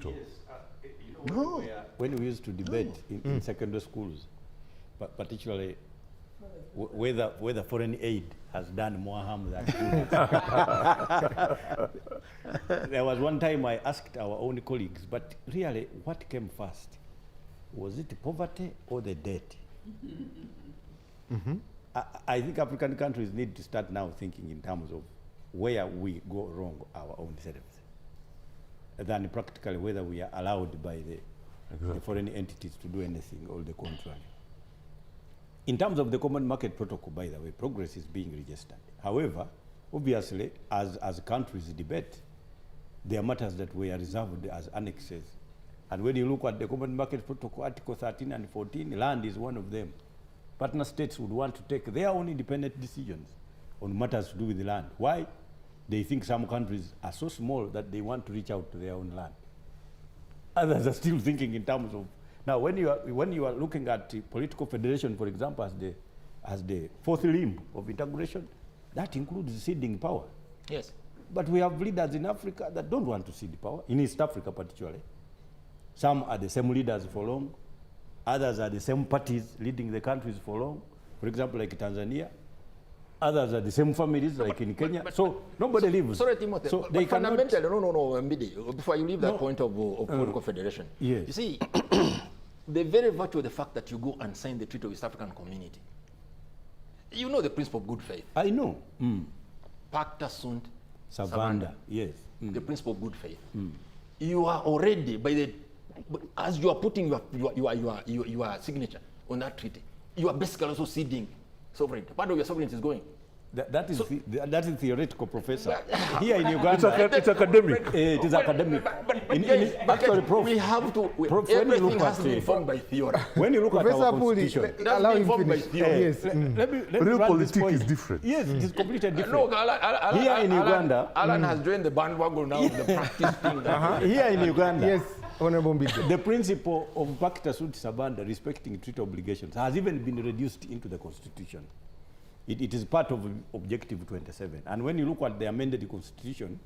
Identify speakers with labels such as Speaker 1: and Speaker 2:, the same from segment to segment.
Speaker 1: veto.
Speaker 2: Yes,
Speaker 3: No.
Speaker 2: when we used to debate in secondary schools, but particularly whether foreign aid has done more harm than good. There was one time I asked our own colleagues, but really, what came first? Was it poverty or the debt? I think African countries need to start now thinking in terms of where we go wrong our own selves, than practically whether we are allowed by the foreign entities to do anything or the contrary. In terms of the Common Market Protocol, by the way, progress is being registered. However, obviously, as countries debate, there are matters that were reserved as annexes. And when you look at the Common Market Protocol, Article 13 and 14, land is one of them. Partner states would want to take their own independent decisions on matters to do with the land. Why? They think some countries are so small that they want to reach out to their own land. Others are still thinking in terms of, now when you are looking at political federation, for example, as the fourth limb of integration, that includes ceding power.
Speaker 3: Yes.
Speaker 2: But we have leaders in Africa that don't want to cede power, in East Africa particularly. Some are the same leaders for long, others are the same parties leading the countries for long. For example, like Tanzania. Others are the same families, like in Kenya. So nobody leaves.
Speaker 3: Sorry, Timothy,
Speaker 2: so
Speaker 3: but
Speaker 2: they
Speaker 3: fundamentally, no, Mbidde, before you leave that point of political federation,
Speaker 2: yes.
Speaker 3: You see, the very virtue of the fact that you go and sign the Treaty of East African Community, you know the principle of good faith.
Speaker 2: I know.
Speaker 3: Pacta sunt
Speaker 2: Servanda, yes.
Speaker 3: The principle of good faith. You are already, as you are putting your signature on that treaty, you are basically also ceding sovereignty. Part of your sovereignty is going.
Speaker 2: That is theoretical, Professor. Here in Uganda,
Speaker 1: it's academic.
Speaker 2: It is academic.
Speaker 3: Actually, Prof, we have to.
Speaker 2: Prof,
Speaker 3: everything has to be informed by theory.
Speaker 2: When you look
Speaker 4: Professor
Speaker 2: at our constitution,
Speaker 4: allow him
Speaker 3: by
Speaker 4: finish.
Speaker 3: theory.
Speaker 4: Yes.
Speaker 2: let me
Speaker 1: Real
Speaker 2: run this
Speaker 1: politics
Speaker 2: point.
Speaker 1: is different.
Speaker 2: Yes, it is completely different.
Speaker 3: No, Alan,
Speaker 2: Here in Uganda,
Speaker 3: Alan has joined the bandwagon now of the practice thing.
Speaker 2: Here in Uganda,
Speaker 4: Yes, Honorable Mbidde.
Speaker 2: the principle of pacta sunt servanda, respecting treaty obligations, has even been reduced into the constitution. It is part of Objective 27. And when you look at the amended constitution,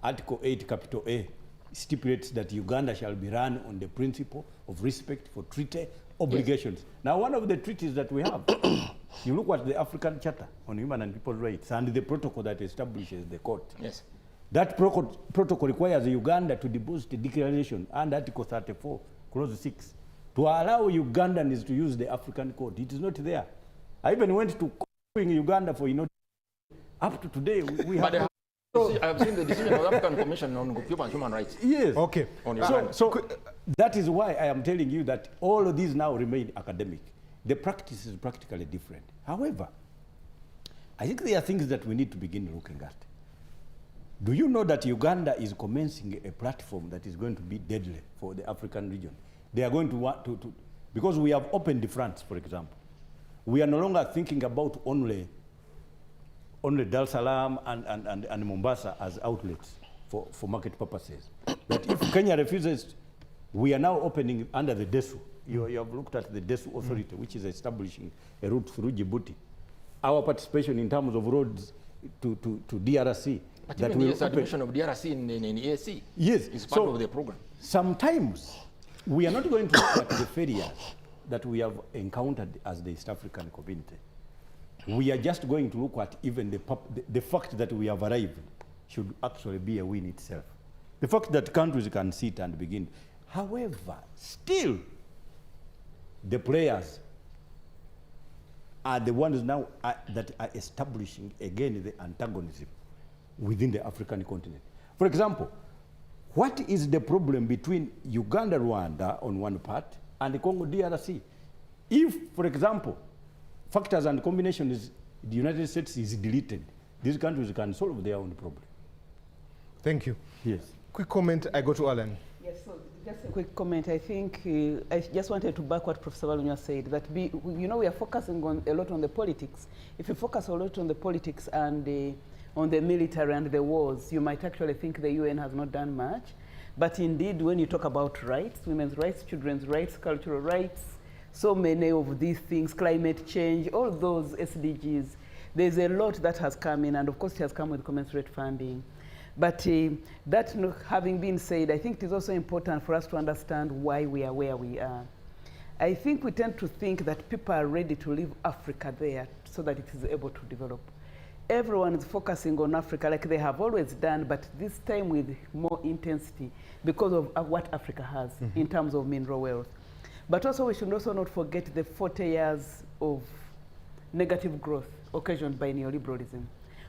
Speaker 2: Article 8, capital A, stipulates that Uganda shall be run on the principle of respect for treaty obligations. Yes. Now, one of the treaties that we have, you look at the African Charter on Human and People's Rights and the protocol that establishes the court.
Speaker 3: Yes.
Speaker 2: That protocol requires Uganda to deposit a declaration under Article 34, Clause 6, to allow Ugandans to use the African Court. It is not there. I even went to in Uganda for, up to today, we have...
Speaker 3: I have seen the decision of the African Commission on Human Rights.
Speaker 2: Yes.
Speaker 4: Okay.
Speaker 2: So that is why I am telling you that all of these now remain academic. The practice is practically different. However, I think there are things that we need to begin looking at. Do you know that Uganda is commencing a platform that is going to be deadly for the African region? They are going to want to because we have opened the fronts, for example. We are no longer thinking about only Dar es Salaam and Mombasa as outlets for market purposes. But if Kenya refuses, we are now opening under the DESU. You have looked at the DESU authority, which is establishing a route through Djibouti. Our participation in terms of roads to DRC.
Speaker 3: But that even the admission of DRC in EAC is part of the program.
Speaker 2: Sometimes we are not going to look at the failures that we have encountered as the East African community. We are just going to look at even the fact that we have arrived should actually be a win itself. The fact that countries can sit and begin. However, still, the players are the ones now that are establishing, again, the antagonism within the African continent. For example, what is the problem between Uganda, Rwanda on one part, and the Congo DRC? If, for example, factors and combinations, the United States is deleted, these countries can solve their own problem.
Speaker 4: Thank you.
Speaker 2: Yes.
Speaker 4: Quick comment, I go to Alan.
Speaker 5: Yes, so just a quick comment. I think I just wanted to back what Professor Walunya said, that we are focusing a lot on the politics. If you focus a lot on the politics and on the military and the wars, you might actually think the UN has not done much. But indeed, when you talk about rights, women's rights, children's rights, cultural rights, so many of these things, climate change, all those SDGs, there's a lot that has come in, and of course it has come with commensurate funding. But that having been said, I think it is also important for us to understand why we are where we are. I think we tend to think that people are ready to leave Africa there so that it is able to develop. Everyone is focusing on Africa like they have always done, but this time with more intensity because of what Africa has in terms of mineral wealth. But also we should also not forget the 40 years of negative growth occasioned by neoliberalism.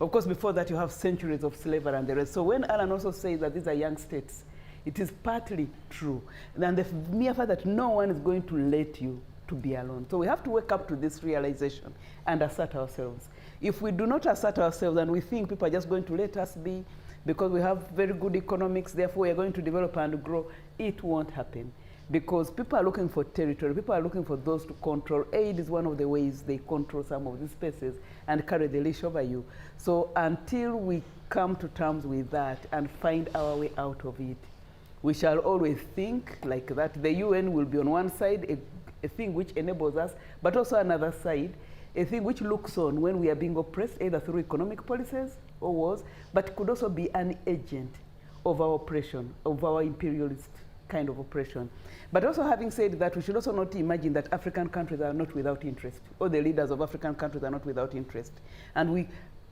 Speaker 5: Of course, before that you have centuries of slavery and the rest. So when Alan also says that these are young states, it is partly true. And the mere fact that no one is going to let you to be alone. So we have to wake up to this realization and assert ourselves. If we do not assert ourselves and we think people are just going to let us be because we have very good economics, therefore we are going to develop and grow, it won't happen. Because people are looking for territory, people are looking for those to control. Aid is one of the ways they control some of these spaces and carry the leash over you. So until we come to terms with that and find our way out of it, we shall always think like that. The UN will be on one side, a thing which enables us, but also another side, a thing which looks on when we are being oppressed, either through economic policies or wars, but could also be an agent of our oppression, of our imperialist kind of oppression. But also having said that, we should also not imagine that African countries are not without interest, or the leaders of African countries are not without interest. And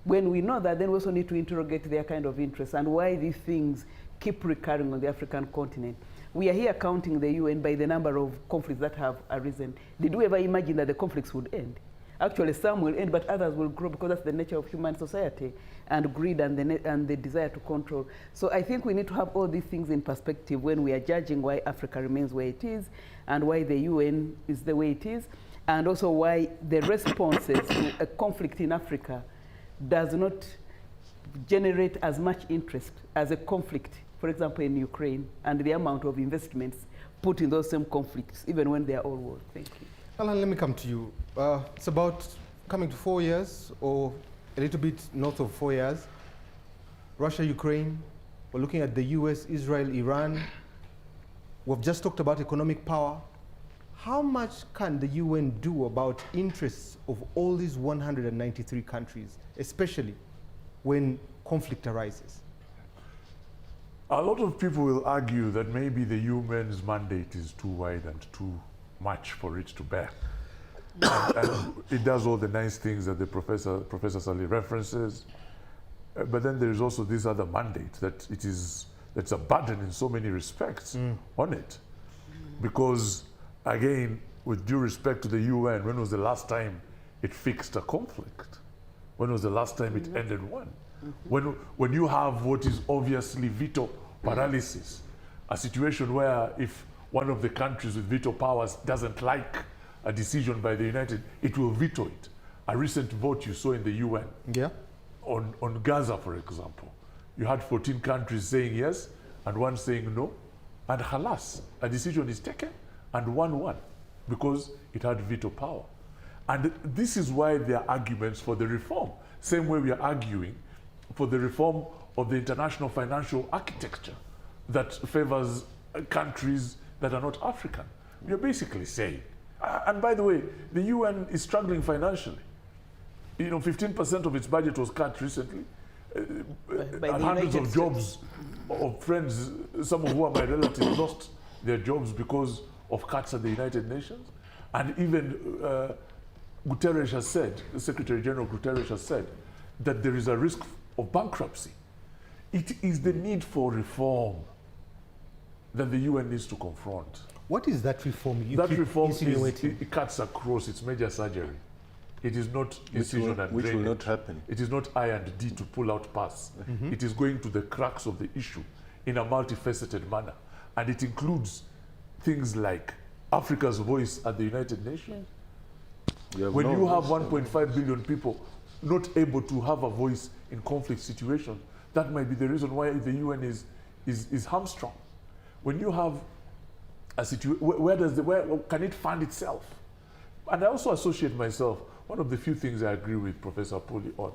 Speaker 5: when we know that, then we also need to interrogate their kind of interest and why these things keep recurring on the African continent. We are here counting the UN by the number of conflicts that have arisen. Did we ever imagine that the conflicts would end? Actually, some will end, but others will grow because that's the nature of human society, and greed and the desire to control. So I think we need to have all these things in perspective when we are judging why Africa remains where it is, and why the UN is the way it is, and also why the responses to a conflict in Africa does not generate as much interest as a conflict, for example, in Ukraine, and the amount of investments put in those same conflicts, even when they are all wars. Thank you.
Speaker 4: Alan, let me come to you. It's about coming to 4 years, or a little bit north of 4 years. Russia, Ukraine, we're looking at the US, Israel, Iran. We've just talked about economic power. How much can the UN do about interests of all these 193 countries, especially when conflict arises?
Speaker 1: A lot of people will argue that maybe the UN's mandate is too wide and too much for it to bear. And it does all the nice things that the Professor Salih references, but then there is also this other mandate that that's a burden in so many respects on it. Because again, with due respect to the UN, when was the last time it fixed a conflict? When was the last time it ended one? When you have what is obviously veto paralysis, a situation where if one of the countries with veto powers doesn't like a decision by the United, it will veto it. A recent vote you saw in the UN on Gaza, for example, you had 14 countries saying yes and one saying no, and halas, a decision is taken and one won because it had veto power. And this is why there are arguments for the reform, same way we are arguing for the reform of the international financial architecture that favors countries that are not African. You're basically saying, and by the way, the UN is struggling financially. 15% of its budget was cut recently. And hundreds of jobs of friends, some of who are my relatives, lost their jobs because of cuts at the United Nations. And even Guterres has said, Secretary General Guterres has said, that there is a risk of bankruptcy. It is the need for reform that the UN needs to confront.
Speaker 4: What is that reform?
Speaker 1: That reform it cuts across, it's major surgery. It is not incision and
Speaker 3: which will
Speaker 1: drainage.
Speaker 3: not happen.
Speaker 1: It is not I and D to pull out pass. It is going to the crux of the issue in a multifaceted manner. And it includes things like Africa's voice at the United Nations. When you have 1.5 billion people not able to have a voice in conflict situations, that might be the reason why the UN is hamstrung. When you have a situation, where can it fund itself? And I also associate myself, one of the few things I agree with Professor Poli on,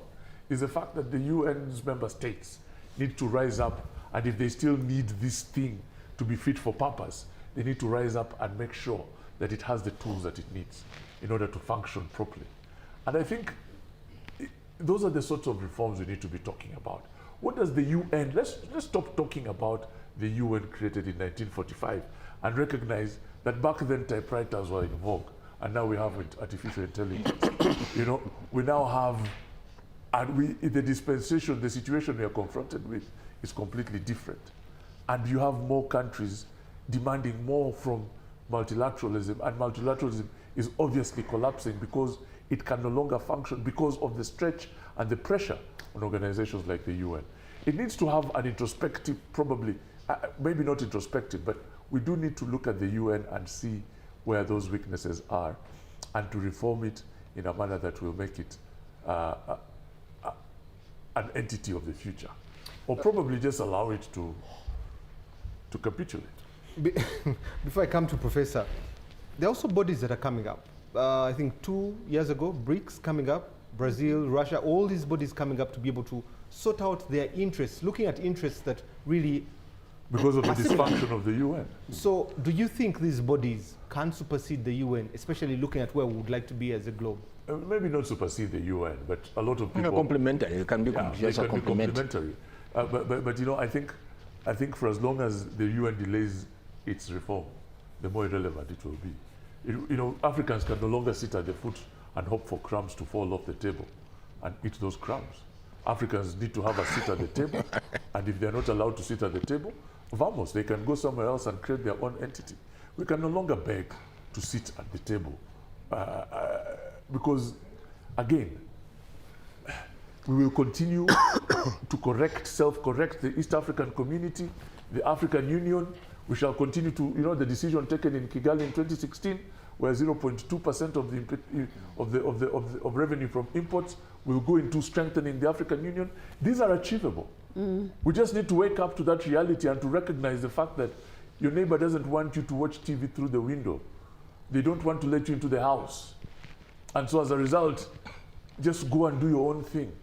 Speaker 1: is the fact that the UN's member states need to rise up, and if they still need this thing to be fit for purpose, they need to rise up and make sure that it has the tools that it needs in order to function properly. And I think those are the sorts of reforms we need to be talking about. What does the UN, let's stop talking about the UN created in 1945 and recognize that back then typewriters were in vogue, and now we have artificial intelligence. You know, we now have, and in the dispensation, the situation we are confronted with is completely different. And you have more countries demanding more from multilateralism, and multilateralism is obviously collapsing because it can no longer function because of the stretch and the pressure on organizations like the UN. It needs to have an introspective, probably, maybe not introspective, but we do need to look at the UN and see where those weaknesses are and to reform it in a manner that will make it an entity of the future. Or probably just allow it to capitulate.
Speaker 4: Before I come to Professor, there are also bodies that are coming up. I think 2 years ago, BRICS coming up, Brazil, Russia, all these bodies coming up to be able to sort out their interests, looking at interests that really...
Speaker 1: Because of the dysfunction of the UN.
Speaker 4: So do you think these bodies can supersede the UN, especially looking at where we would like to be as a globe?
Speaker 1: Maybe not supersede the UN, but a lot of people...
Speaker 3: Complementary, it can be
Speaker 1: complementary. But you know, I think for as long as the UN delays its reform, the more irrelevant it will be. You know, Africans can no longer sit at the foot and hope for crumbs to fall off the table and eat those crumbs. Africans need to have a seat at the table, and if they're not allowed to sit at the table, vamos, they can go somewhere else and create their own entity. We can no longer beg to sit at the table because, again, we will continue to self-correct the East African community, the African Union. We shall continue to, you know, the decision taken in Kigali in 2016, where 0.2% of revenue from imports will go into strengthening the African Union. These are achievable. We just need to wake up to that reality and to recognize the fact that your neighbor doesn't want you to watch TV through the window. They don't want to let you into the house. And so as a result, just go and do your own thing.